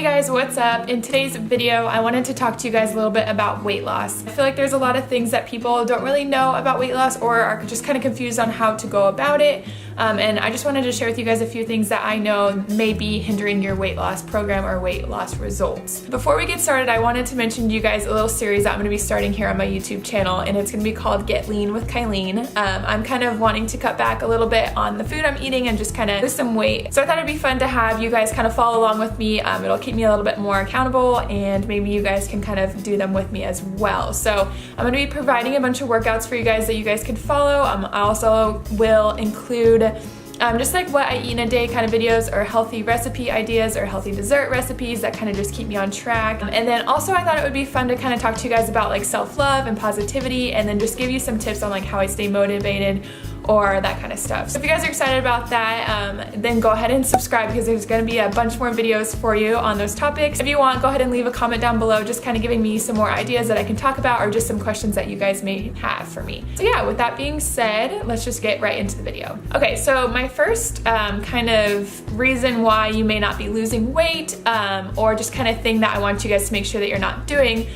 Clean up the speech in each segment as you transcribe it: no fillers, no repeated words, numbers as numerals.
guys, what's up? In today's video, I wanted to talk to you guys a little bit about weight loss. I feel like there's a lot of things that people don't really know about weight loss or are just kind of confused on how to go about it. And I just wanted to share with you guys a few things that I know may be hindering your weight loss program or weight loss results. Before we get started, I wanted to mention to you guys a little series that I'm going to be starting here on my YouTube channel, and it's going to be called Get Lean with Kilean. I'm kind of wanting to cut back a little bit on the food I'm eating and just kind of lose some weight. So I thought it'd be fun to have you guys kind of follow along with me. It'll keep me a little bit more accountable, and maybe you guys can kind of do them with me as well. So I'm going to be providing a bunch of workouts for you guys that you guys can follow. I also will include just like what I eat in a day kind of videos, or healthy recipe ideas, or healthy dessert recipes that kind of just keep me on track. And then also I thought it would be fun to kind of talk to you guys about like self-love and positivity, and then just give you some tips on like how I stay motivated or that kind of stuff. So if you guys are excited about that, then go ahead and subscribe, because there's going to be a bunch more videos for you on those topics. If you want, go ahead and leave a comment down below, just kind of giving me some more ideas that I can talk about, or just some questions that you guys may have for me. So yeah, with that being said, let's just get right into the video. Okay, so my first kind of reason why you may not be losing weight, or just kind of thing that I want you guys to make sure that you're not doing,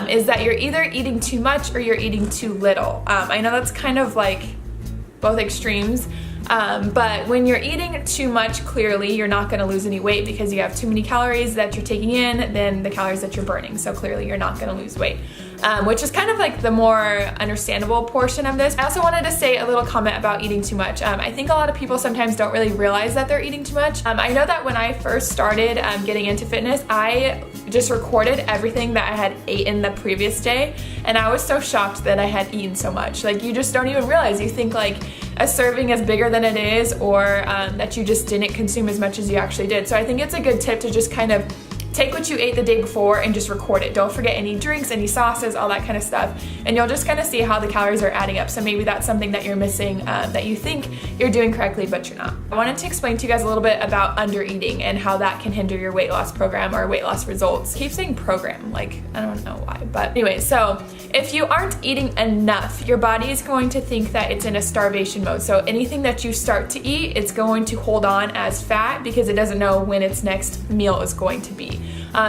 is that you're either eating too much or you're eating too little. I know that's kind of like both extremes, but when you're eating too much, clearly you're not going to lose any weight because you have too many calories that you're taking in than the calories that you're burning. So clearly you're not going to lose weight, which is kind of like the more understandable portion of this. I also wanted to say a little comment about eating too much. I think a lot of people sometimes don't really realize that they're eating too much. I know that when I first started getting into fitness, I just recorded everything that I had eaten the previous day, and I was so shocked that I had eaten so much. Like, you just don't even realize. You think like a serving is bigger than it is, or that you just didn't consume as much as you actually did. So I think it's a good tip to just kind of take what you ate the day before and just record it. Don't forget any drinks, any sauces, all that kind of stuff, and you'll just kind of see how the calories are adding up. So maybe that's something that you're missing, that you think you're doing correctly, but you're not. I wanted to explain to you guys a little bit about under eating and how that can hinder your weight loss program or weight loss results. I keep saying program, like I don't know why, but anyway, so if you aren't eating enough, your body is going to think that it's in a starvation mode. So anything that you start to eat, it's going to hold on as fat because it doesn't know when its next meal is going to be.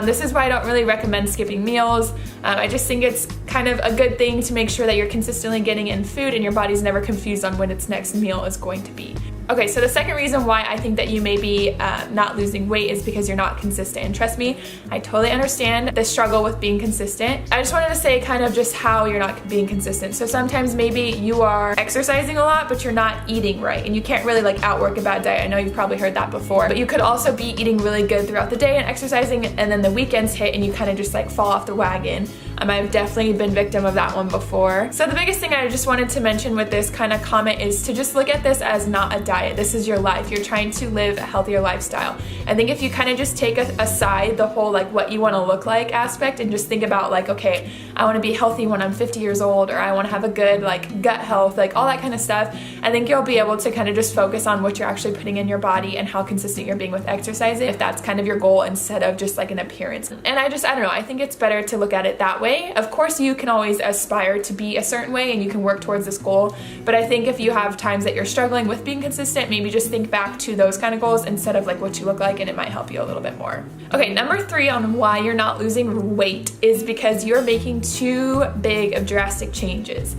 This is why I don't really recommend skipping meals. I just think it's kind of a good thing to make sure that you're consistently getting in food and your body's never confused on when its next meal is going to be. Okay, so the second reason why I think that you may be not losing weight is because you're not consistent. And trust me, I totally understand the struggle with being consistent. I just wanted to say kind of just how you're not being consistent. So sometimes maybe you are exercising a lot, but you're not eating right, and you can't really like outwork a bad diet. I know you've probably heard that before, but you could also be eating really good throughout the day and exercising, and then the weekends hit and you kind of just like fall off the wagon. I've definitely been victim of that one before. So the biggest thing I just wanted to mention with this kind of comment is to just look at this as not a diet. This is your life. You're trying to live a healthier lifestyle. I think if you kind of just take aside the whole like what you want to look like aspect and just think about like, okay, I want to be healthy when I'm 50 years old, or I want to have a good like gut health, like all that kind of stuff, I think you'll be able to kind of just focus on what you're actually putting in your body and how consistent you're being with exercising, if that's kind of your goal instead of just like an appearance. And I don't know, I think it's better to look at it that way. Of course, you can always aspire to be a certain way and you can work towards this goal, but I think if you have times that you're struggling with being consistent, maybe just think back to those kind of goals instead of like what you look like, and it might help you a little bit more. Okay, number 3 on why you're not losing weight is because you're making too big of drastic changes.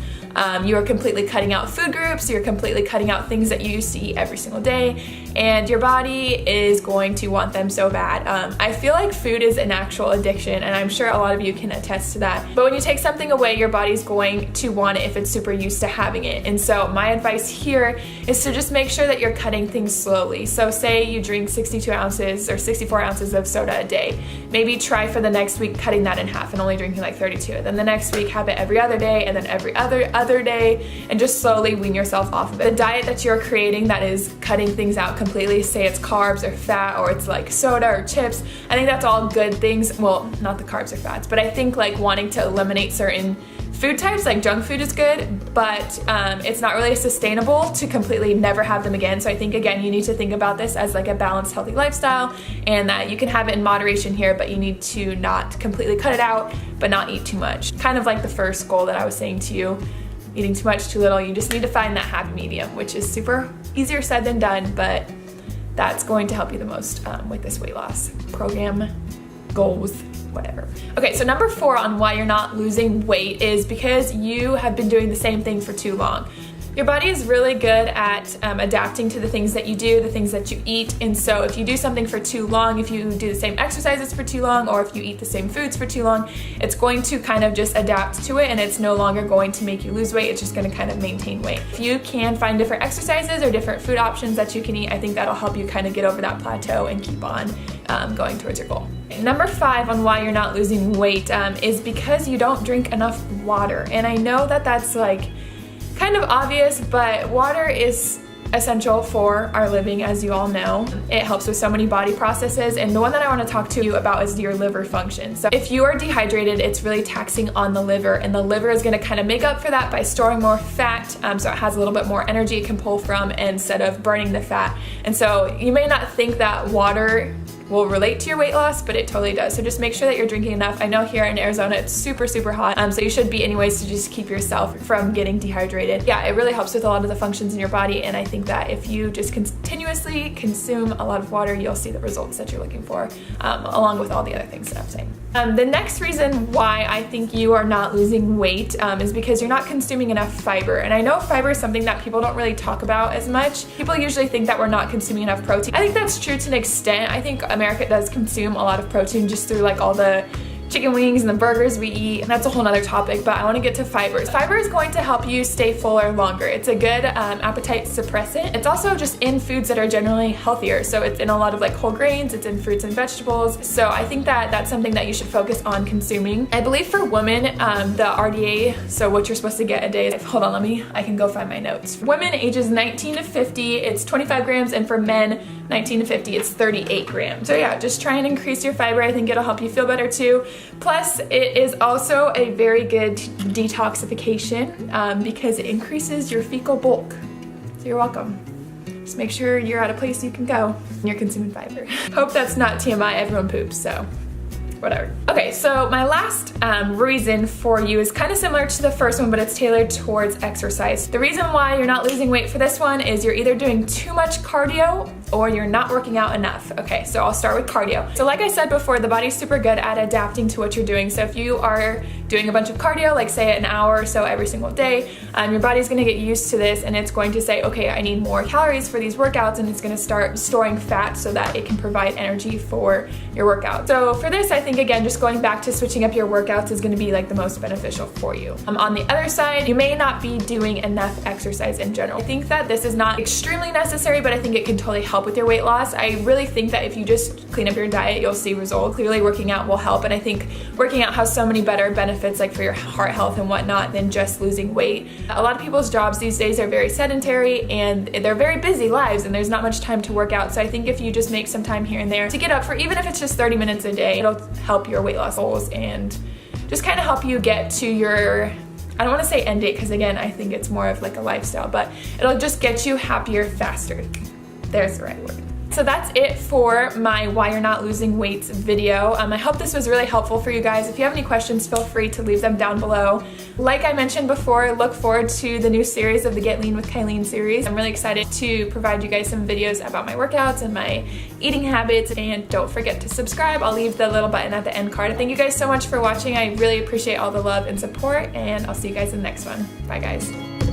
You are completely cutting out food groups, you're completely cutting out things that you used to eat every single day, and your body is going to want them so bad. I feel like food is an actual addiction, and I'm sure a lot of you can attest to that. But when you take something away, your body's going to want it if it's super used to having it. And so my advice here is to just make sure that you're cutting things slowly. So say you drink 62 ounces or 64 ounces of soda a day. Maybe try for the next week cutting that in half and only drinking like 32. Then the next week have it every other day, and then every other day, and just slowly wean yourself off of it. The diet that you're creating that is cutting things out completely, say it's carbs or fat, or it's like soda or chips, I think that's all good things. Well, not the carbs or fats, but I think like wanting to eliminate certain food types, like junk food is good, but it's not really sustainable to completely never have them again. So I think, again, you need to think about this as like a balanced, healthy lifestyle, and that you can have it in moderation here, but you need to not completely cut it out, but not eat too much. Kind of like the first goal that I was saying to you, eating too much, too little. You just need to find that happy medium, which is super easier said than done, but that's going to help you the most with this weight loss program goals, whatever. Okay, so number 4 on why you're not losing weight is because you have been doing the same thing for too long. Your body is really good at adapting to the things that you do, the things that you eat, and so if you do something for too long, if you do the same exercises for too long, or if you eat the same foods for too long, it's going to kind of just adapt to it, and it's no longer going to make you lose weight, it's just going to kind of maintain weight. If you can find different exercises or different food options that you can eat, I think that'll help you kind of get over that plateau and keep on going towards your goal. Number 5 on why you're not losing weight is because you don't drink enough water, and I know that that's like kind of obvious, but water is essential for our living, as you all know. It helps with so many body processes, and the one that I want to talk to you about is your liver function. So if you are dehydrated, it's really taxing on the liver, and the liver is going to kind of make up for that by storing more fat, so it has a little bit more energy it can pull from instead of burning the fat. And so you may not think that water will relate to your weight loss, but it totally does. So just make sure that you're drinking enough. I know here in Arizona it's super hot, so you should be anyways to just keep yourself from getting dehydrated. Yeah, it really helps with a lot of the functions in your body, and I think that if you just continuously consume a lot of water, you'll see the results that you're looking for, along with all the other things that I'm saying. The next reason why I think you are not losing weight is because you're not consuming enough fiber. And I know fiber is something that people don't really talk about as much. People usually think that we're not consuming enough protein. I think that's true to an extent. I think America does consume a lot of protein just through like all the chicken wings and the burgers we eat, and that's a whole nother topic, but I want to get to fiber. Fiber is going to help you stay fuller longer. It's a good appetite suppressant. It's also just in foods that are generally healthier, so it's in a lot of like whole grains, it's in fruits and vegetables, so I think that that's something that you should focus on consuming. I believe for women, the RDA, so what you're supposed to get a day, hold on, I can go find my notes. For women ages 19 to 50, it's 25 grams, and for men 19 to 50, it's 38 grams. So yeah, just try and increase your fiber. I think it'll help you feel better too. Plus, it is also a very good detoxification because it increases your fecal bulk. So you're welcome. Just make sure you're at a place you can go and you're consuming fiber. Hope that's not TMI, everyone poops, so whatever. Okay, so my last reason for you is kind of similar to the first one, but it's tailored towards exercise. The reason why you're not losing weight for this one is you're either doing too much cardio or you're not working out enough. Okay, so I'll start with cardio. So like I said before, the body's super good at adapting to what you're doing. So if you are doing a bunch of cardio, like say an hour or so every single day, your body's gonna get used to this, and it's going to say, okay, I need more calories for these workouts, and it's gonna start storing fat so that it can provide energy for your workout. So for this, I think again, just going back to switching up your workouts is gonna be like the most beneficial for you. On the other side, you may not be doing enough exercise in general. I think that this is not extremely necessary, but I think it can totally help with your weight loss. I really think that if you just clean up your diet, you'll see results. Clearly working out will help, and I think working out has so many better benefits like for your heart health and whatnot than just losing weight. A lot of people's jobs these days are very sedentary and they're very busy lives, and there's not much time to work out. So I think if you just make some time here and there to get up for, even if it's just 30 minutes a day, it'll help your weight loss goals and just kind of help you get to your, I don't want to say end date because again, I think it's more of like a lifestyle, but it'll just get you happier faster. There's the right word. So that's it for my Why You're Not Losing Weights video. I hope this was really helpful for you guys. If you have any questions, feel free to leave them down below. Like I mentioned before, look forward to the new series of the Get Lean with Kilean series. I'm really excited to provide you guys some videos about my workouts and my eating habits, and don't forget to subscribe. I'll leave the little button at the end card. Thank you guys so much for watching. I really appreciate all the love and support, and I'll see you guys in the next one. Bye guys.